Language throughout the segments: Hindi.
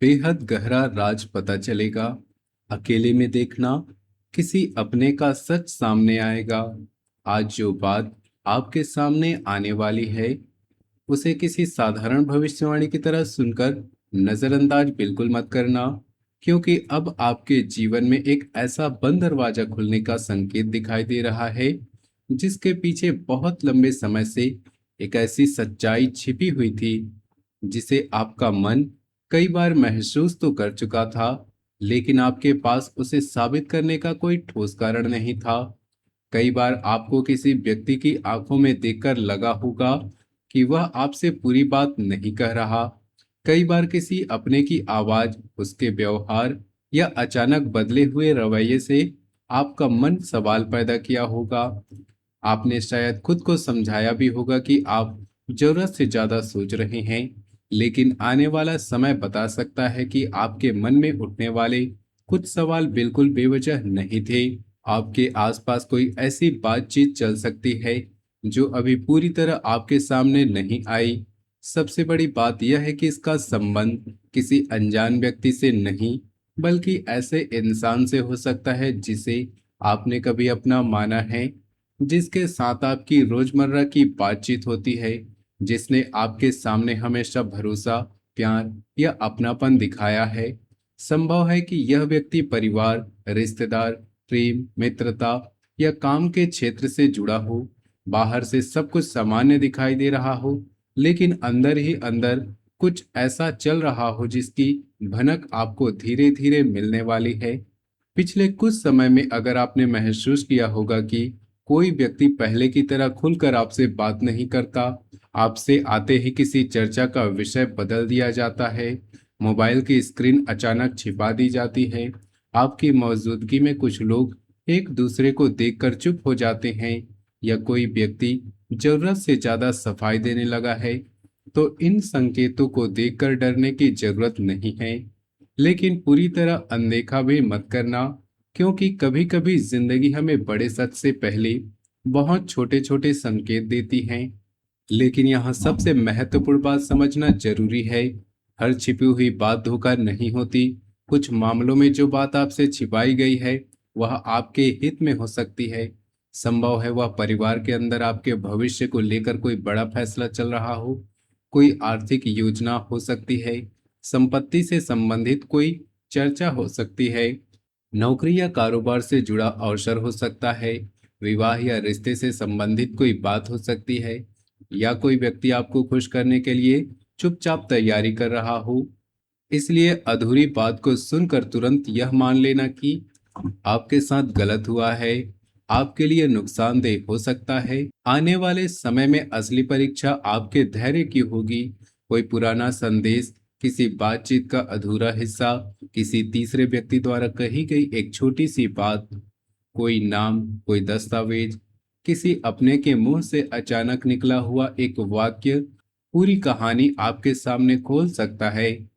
बेहद गहरा राज पता चलेगा। अकेले में देखना, किसी अपने का सच सामने आएगा। आज जो बात आपके सामने आने वाली है, उसे किसी साधारण भविष्यवाणी की तरह सुनकर नजरअंदाज बिल्कुल मत करना, क्योंकि अब आपके जीवन में एक ऐसा बंद दरवाजा खुलने का संकेत दिखाई दे रहा है, जिसके पीछे बहुत लंबे समय से एक ऐसी सच्चाई छिपी हुई थी, जिसे आपका मन कई बार महसूस तो कर चुका था, लेकिन आपके पास उसे साबित करने का कोई ठोस कारण नहीं था। कई बार आपको किसी व्यक्ति की आंखों में देखकर लगा होगा कि वह आपसे पूरी बात नहीं कह रहा। कई बार किसी अपने की आवाज, उसके व्यवहार या अचानक बदले हुए रवैये से आपका मन सवाल पैदा किया होगा। आपने शायद खुद को समझाया भी होगा कि आप जरूरत से ज्यादा सोच रहे हैं, लेकिन आने वाला समय बता सकता है कि आपके मन में उठने वाले कुछ सवाल बिल्कुल बेवजह नहीं थे। आपके आसपास कोई ऐसी बातचीत चल सकती है जो अभी पूरी तरह आपके सामने नहीं आई। सबसे बड़ी बात यह है कि इसका संबंध किसी अनजान व्यक्ति से नहीं, बल्कि ऐसे इंसान से हो सकता है जिसे आपने कभी अपना माना है, जिसके साथ आपकी रोजमर्रा की बातचीत होती है, जिसने आपके सामने हमेशा भरोसा, प्यार या अपनापन दिखाया है। संभव है कि यह व्यक्ति परिवार, रिश्तेदार, प्रेम, मित्रता या काम के क्षेत्र से जुड़ा हो। बाहर से सब कुछ सामान्य दिखाई दे रहा हो, लेकिन अंदर ही अंदर कुछ ऐसा चल रहा हो जिसकी भनक आपको धीरे धीरे मिलने वाली है। पिछले कुछ समय में अगर आपने महसूस किया होगा कि कोई व्यक्ति पहले की तरह खुलकर आपसे बात नहीं करता, आपसे आते ही किसी चर्चा का विषय बदल दिया जाता है, मोबाइल की स्क्रीन अचानक छिपा दी जाती है, आपकी मौजूदगी में कुछ लोग एक दूसरे को देखकर चुप हो जाते हैं, या कोई व्यक्ति जरूरत से ज्यादा सफाई देने लगा है, तो इन संकेतों को देखकर डरने की जरूरत नहीं है। लेकिन पूरी तरह अनदेखा भी मत करना, क्योंकि कभी-कभी जिंदगी हमें बड़े सच से पहले बहुत छोटे-छोटे संकेत देती है। लेकिन यहाँ सबसे महत्वपूर्ण बात समझना जरूरी है। हर छिपी हुई बात धोखा नहीं होती। कुछ मामलों में जो बात आपसे छिपाई गई है, वह आपके हित में हो सकती है। संभव है वह परिवार के अंदर आपके भविष्य को लेकर कोई बड़ा फैसला चल रहा हो, कोई आर्थिक योजना हो सकती है, संपत्ति से संबंधित कोई चर्चा हो सकती है, नौकरी या कारोबार से जुड़ा अवसर हो सकता है, विवाह या रिश्ते से संबंधित कोई बात हो सकती है, या कोई व्यक्ति आपको खुश करने के लिए चुपचाप तैयारी कर रहा हो। इसलिए अधूरी बात को सुनकर तुरंत यह मान लेना कि आपके साथ गलत हुआ है, आपके लिए नुकसानदेह हो सकता है। आने वाले समय में असली परीक्षा आपके धैर्य की होगी। कोई पुराना संदेश, किसी बातचीत का अधूरा हिस्सा, किसी तीसरे व्यक्ति द्वारा कही गई एक छोटी सी बात, कोई नाम, कोई दस्तावेज, किसी अपने के मुंह से अचानक निकला हुआ एक वाक्य पूरी कहानी आपके सामने खोल सकता है।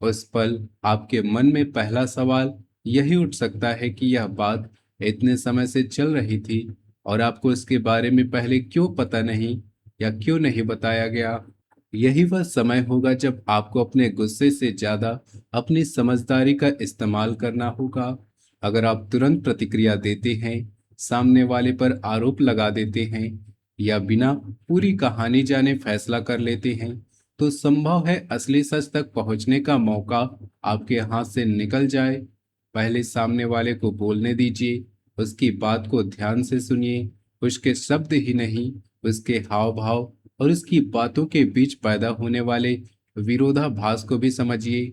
उस पल आपके मन में पहला सवाल यही उठ सकता है कि यह बात इतने समय से चल रही थी और आपको इसके बारे में पहले क्यों पता नहीं, या क्यों नहीं बताया गया। यही वह समय होगा जब आपको अपने गुस्से से ज्यादा अपनी समझदारी का इस्तेमाल करना होगा। अगर आप तुरंत प्रतिक्रिया देते हैं, सामने वाले पर आरोप लगा देते हैं, या बिना पूरी कहानी जाने फैसला कर लेते हैं, तो संभव है असली सच तक पहुंचने का मौका आपके हाथ से निकल जाए। पहले सामने वाले को बोलने दीजिए, उसकी बात को ध्यान से सुनिए, उसके शब्द ही नहीं, उसके हाव भाव और उसकी बातों के बीच पैदा होने वाले विरोधाभास को भी समझिए।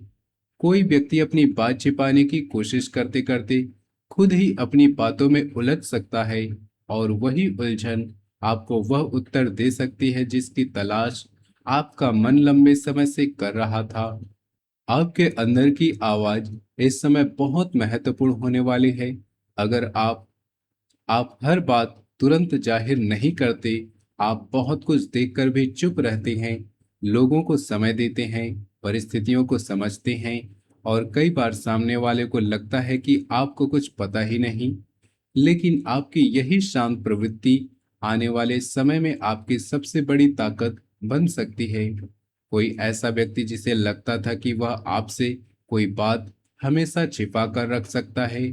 कोई व्यक्ति अपनी बात छिपाने की कोशिश करते करते खुद ही अपनी बातों में उलझ सकता है, और वही उलझन आपको वह उत्तर दे सकती है जिसकी तलाश आपका मन लंबे समय से कर रहा था। आपके अंदर की आवाज इस समय बहुत महत्वपूर्ण होने वाली है। अगर आप हर बात तुरंत जाहिर नहीं करते, आप बहुत कुछ देखकर भी चुप रहते हैं, लोगों को समय देते हैं, परिस्थितियों को समझते हैं, और कई बार सामने वाले को लगता है कि आपको कुछ पता ही नहीं। लेकिन आपकी यही शांत प्रवृत्ति आने वाले समय में आपकी सबसे बड़ी ताकत बन सकती है। कोई ऐसा व्यक्ति जिसे लगता था कि वह आपसे कोई बात हमेशा छिपा कर रख सकता है।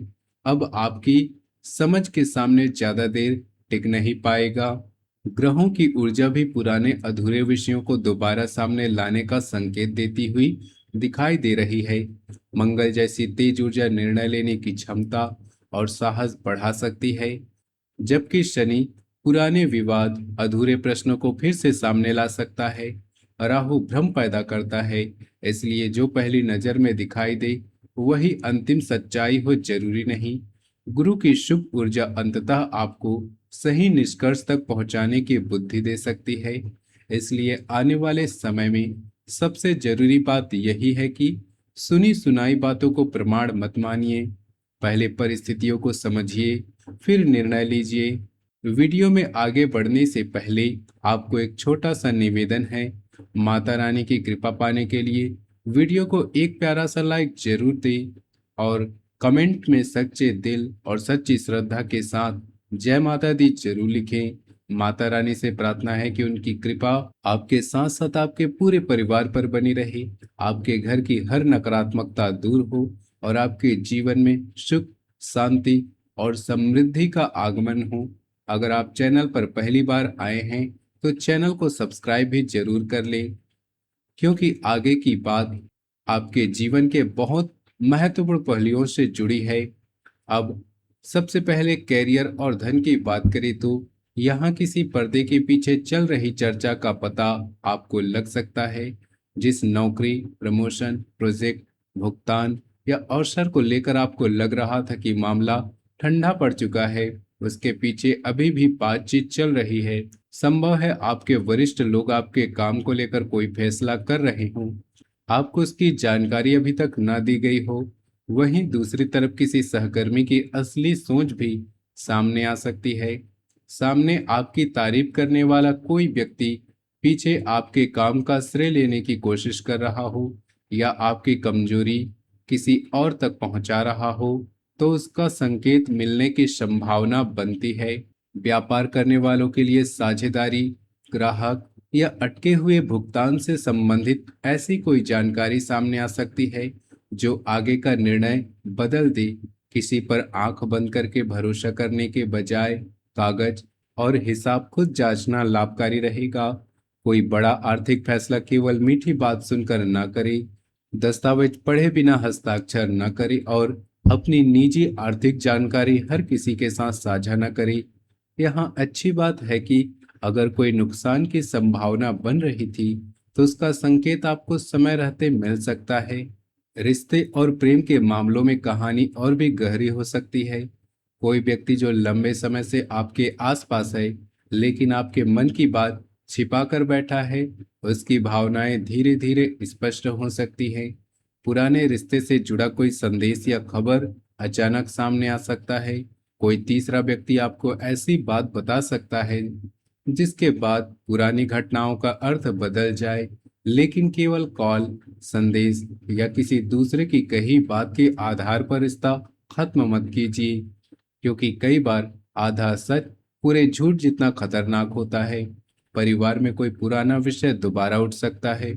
अब आपकी समझ के सामने ज्यादा देर टिक नहीं पाएगा। ग्रहों की ऊर्जा भी पुराने अधूरे विषयों को दोबारा सामने लाने का संकेत देती हुई दिखाई दे रही है। मंगल जैसी तेज ऊर्जा निर्णय लेने की क्षमता और साहस बढ़ा सकती है, जबकि शनि पुराने विवाद, अधूरे प्रश्नों को फिर से सामने ला सकता है। राहु भ्रम पैदा करता है, इसलिए जो पहली नजर में दिखाई दे वही अंतिम सच्चाई हो जरूरी नहीं। गुरु की शुभ ऊर्जा अंततः आपको सही निष्कर्ष तक पहुंचाने की बुद्धि दे सकती है। इसलिए आने वाले समय में सबसे जरूरी बात यही है कि सुनी सुनाई बातों को प्रमाण मत मानिए। पहले परिस्थितियों को समझिए, फिर निर्णय लीजिए। वीडियो में आगे बढ़ने से पहले आपको एक छोटा सा निवेदन है। माता रानी की कृपा पाने के लिए वीडियो को एक प्यारा सा लाइक जरूर दें और कमेंट में सच्चे दिल और सच्ची श्रद्धा के साथ जय माता दी जरूर लिखें। माता रानी से प्रार्थना है कि उनकी कृपा आपके साथ साथ आपके पूरे परिवार पर बनी रहे, आपके घर की हर नकारात्मकता दूर हो और आपके जीवन में सुख, शांति और समृद्धि का आगमन हो। अगर आप चैनल पर पहली बार आए हैं तो चैनल को सब्सक्राइब भी जरूर कर लें, क्योंकि आगे की बात आपके जीवन के बहुत महत्वपूर्ण पहलुओं से जुड़ी है। अब सबसे पहले कैरियर और धन की बात करें तो यहाँ किसी पर्दे के पीछे चल रही चर्चा का पता आपको लग सकता है। जिस नौकरी, प्रमोशन, प्रोजेक्ट, भुगतान या अवसर को लेकर आपको लग रहा था कि मामला ठंडा पड़ चुका है, उसके पीछे अभी भी बातचीत चल रही है। संभव है आपके वरिष्ठ लोग आपके काम को लेकर कोई फैसला कर रहे हों, आपको उसकी जानकारी अभी तक ना दी गई हो। वहीं दूसरी तरफ किसी सहकर्मी की असली सोच भी सामने आ सकती है। सामने आपकी तारीफ करने वाला कोई व्यक्ति पीछे आपके काम का श्रेय लेने की कोशिश कर रहा हो या आपकी कमजोरी किसी और तक पहुंचा रहा हो, तो उसका संकेत मिलने की संभावना बनती है। व्यापार करने वालों के लिए साझेदारी, ग्राहक या अटके हुए भुगतान से संबंधित ऐसी कोई जानकारी सामने आ सकती है जो आगे का निर्णय बदल दे। किसी पर आंख बंद करके भरोसा करने के बजाय कागज और हिसाब खुद जांचना लाभकारी रहेगा। कोई बड़ा आर्थिक फैसला केवल मीठी बात सुनकर न करे, दस्तावेज पढ़े बिना हस्ताक्षर न करे और अपनी निजी आर्थिक जानकारी हर किसी के साथ साझा न करे। यहाँ अच्छी बात है कि अगर कोई नुकसान की संभावना बन रही थी तो उसका संकेत आपको समय रहते मिल सकता है। रिश्ते और प्रेम के मामलों में कहानी और भी गहरी हो सकती है। कोई व्यक्ति जो लंबे समय से आपके आसपास है लेकिन आपके मन की बात छिपा कर बैठा है, उसकी भावनाएं धीरे धीरे स्पष्ट हो सकती हैं। पुराने रिश्ते से जुड़ा कोई संदेश या खबर अचानक सामने आ सकता है। कोई तीसरा व्यक्ति आपको ऐसी बात बता सकता है जिसके बाद पुरानी घटनाओं का अर्थ बदल जाए। लेकिन केवल कॉल, संदेश या किसी दूसरे की कही बात के आधार पर रिश्ता खत्म मत कीजिए, क्योंकि कई बार आधा सच पूरे झूठ जितना खतरनाक होता है। परिवार में कोई पुराना विषय दोबारा उठ सकता है।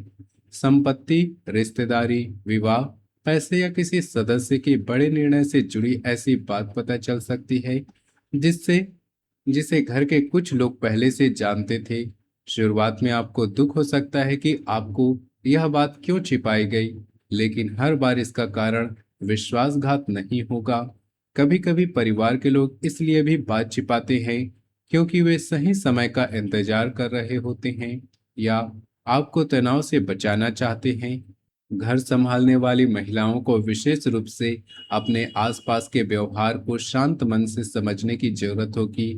संपत्ति, रिश्तेदारी, विवाह, पैसे या किसी सदस्य के बड़े निर्णय से जुड़ी ऐसी बात पता चल सकती है जिससे जिसे घर के कुछ लोग पहले से जानते थे। शुरुआत में आपको दुख हो सकता है कि आपको यह बात क्यों छिपाई गई, लेकिन हर बार इसका कारण विश्वासघात नहीं होगा। कभी कभी परिवार के लोग इसलिए भी बात छिपाते हैं क्योंकि वे सही समय का इंतजार कर रहे होते हैं या आपको तनाव से बचाना चाहते हैं। घर संभालने वाली महिलाओं को विशेष रूप से अपने आसपास के व्यवहार को शांत मन से समझने की जरूरत होगी।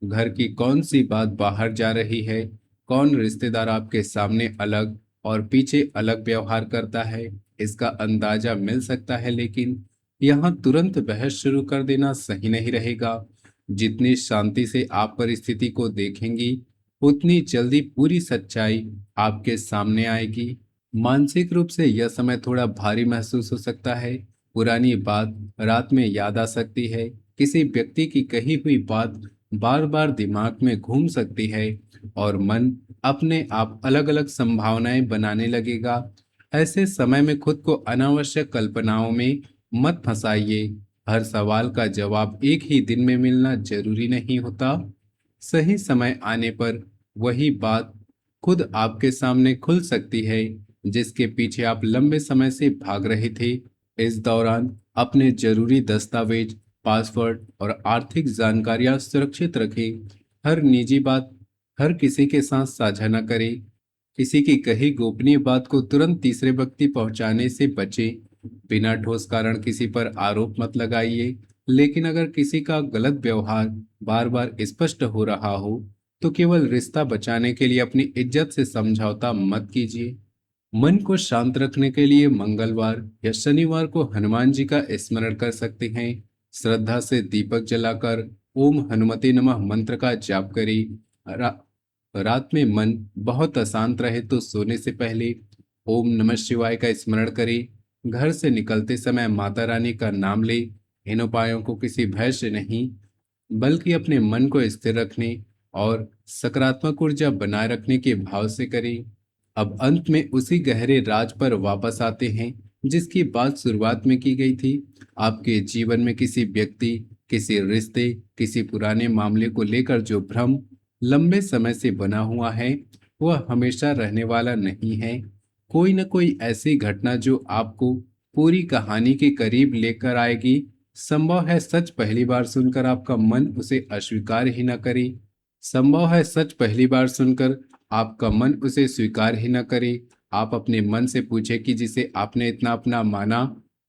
घर की कौन सी बात बाहर जा रही है, कौन रिश्तेदार आपके सामने अलग और पीछे अलग व्यवहार करता है, इसका अंदाजा मिल सकता है। लेकिन यहाँ तुरंत बहस शुरू कर देना सही नहीं रहेगा। जितनी शांति से आप परिस्थिति को देखेंगी, उतनी जल्दी पूरी सच्चाई आपके सामने आएगी। मानसिक रूप से यह समय थोड़ा भारी महसूस हो सकता है। पुरानी बात रात में याद आ सकती है। किसी व्यक्ति की कही हुई बात बार बार दिमाग में घूम सकती है और मन अपने आप अलग अलग संभावनाएं बनाने लगेगा। ऐसे समय में खुद को अनावश्यक कल्पनाओं में मत फंसाइए। हर सवाल का जवाब एक ही दिन में मिलना जरूरी नहीं होता। सही समय आने पर वही बात खुद आपके सामने खुल सकती है जिसके पीछे आप लंबे समय से भाग रहे थे। इस दौरान अपने जरूरी दस्तावेज, पासवर्ड और आर्थिक जानकारियां सुरक्षित रखें। हर निजी बात हर किसी के साथ साझा न करें। किसी की कही गोपनीय बात को तुरंत तीसरे व्यक्ति पहुंचाने से बचें। बिना ठोस कारण किसी पर आरोप मत लगाइए। लेकिन अगर किसी का गलत व्यवहार बार बार स्पष्ट हो रहा हो तो केवल रिश्ता बचाने के लिए अपनी इज्जत से समझौता मत कीजिए। मन को शांत रखने के लिए मंगलवार या शनिवार को हनुमान जी का स्मरण कर सकते हैं। श्रद्धा से दीपक जलाकर ओम हनुमते नमः मंत्र का जाप करें। रा, रात में मन बहुत अशांत रहे तो सोने से पहले ओम नमः शिवाय का स्मरण करें। घर से निकलते समय माता रानी का नाम ले। इन उपायों को किसी भय से नहीं बल्कि अपने मन को स्थिर रखने और सकारात्मक ऊर्जा बनाए रखने के भाव से करें। अब अंत में उसी गहरे राज पर वापस आते हैं जिसकी बात शुरुआत में की गई थी। आपके जीवन में किसी व्यक्ति, किसी रिश्ते, किसी पुराने मामले को लेकर जो भ्रम लंबे समय से बना हुआ है वह हमेशा रहने वाला नहीं है। कोई न कोई ऐसी घटना जो आपको पूरी कहानी के करीब लेकर आएगी। संभव है सच पहली बार सुनकर आपका मन उसे अस्वीकार ही न करे। संभव है सच पहली बार सुनकर आपका मन उसे स्वीकार ही न करे। आप अपने मन से पूछे कि जिसे आपने इतना अपना माना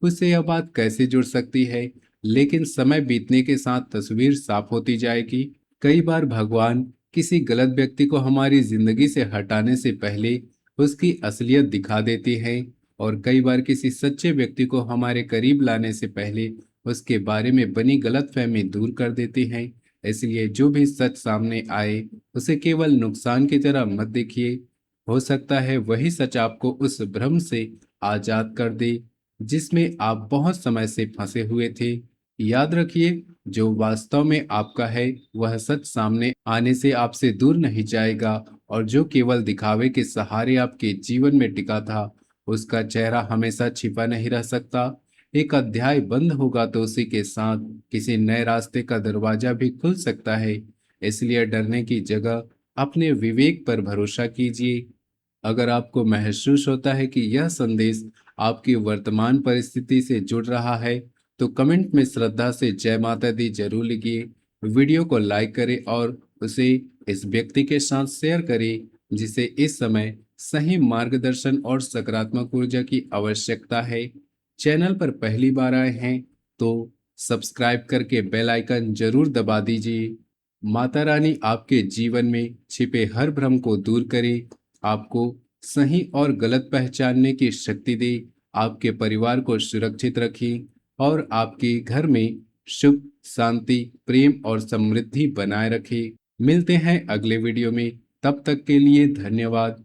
उससे यह बात कैसे जुड़ सकती है। लेकिन समय बीतने के साथ तस्वीर साफ होती जाएगी। कई बार भगवान किसी गलत व्यक्ति को हमारी जिंदगी से हटाने से पहले उसकी असलियत दिखा देती है और कई बार किसी सच्चे व्यक्ति को हमारे करीब लाने से पहले उसके बारे में बनी गलतफहमी दूर कर देती हैं। इसलिए जो भी सच सामने आए उसे केवल नुकसान की तरह मत देखिए। हो सकता है वही सच आपको उस भ्रम से आजाद कर दे जिसमें आप बहुत समय से फंसे हुए थे। याद रखिए, जो वास्तव में आपका है वह सच सामने आने से आपसे दूर नहीं जाएगा और जो केवल दिखावे के सहारे आपके जीवन में टिका था उसका चेहरा हमेशा छिपा नहीं रह सकता। एक अध्याय बंद होगा तो उसी के साथ किसी नए रास्ते का दरवाजा भी खुल सकता है। इसलिए डरने की जगह अपने विवेक पर भरोसा कीजिए। अगर आपको महसूस होता है कि यह संदेश आपकी वर्तमान परिस्थिति से जुड़ रहा है तो कमेंट में श्रद्धा से जय माता दी जरूर लिखिए। वीडियो को लाइक करें और उसे इस व्यक्ति के साथ शेयर करें जिसे इस समय सही मार्गदर्शन और सकारात्मक ऊर्जा की आवश्यकता है। चैनल पर पहली बार आए हैं तो सब्सक्राइब करके बेल आइकन जरूर दबा दीजिए। माता रानी आपके जीवन में छिपे हर भ्रम को दूर करे, आपको सही और गलत पहचानने की शक्ति दे, आपके परिवार को सुरक्षित रखे और आपके घर में सुख, शांति, प्रेम और समृद्धि बनाए रखे। मिलते हैं अगले वीडियो में। तब तक के लिए धन्यवाद।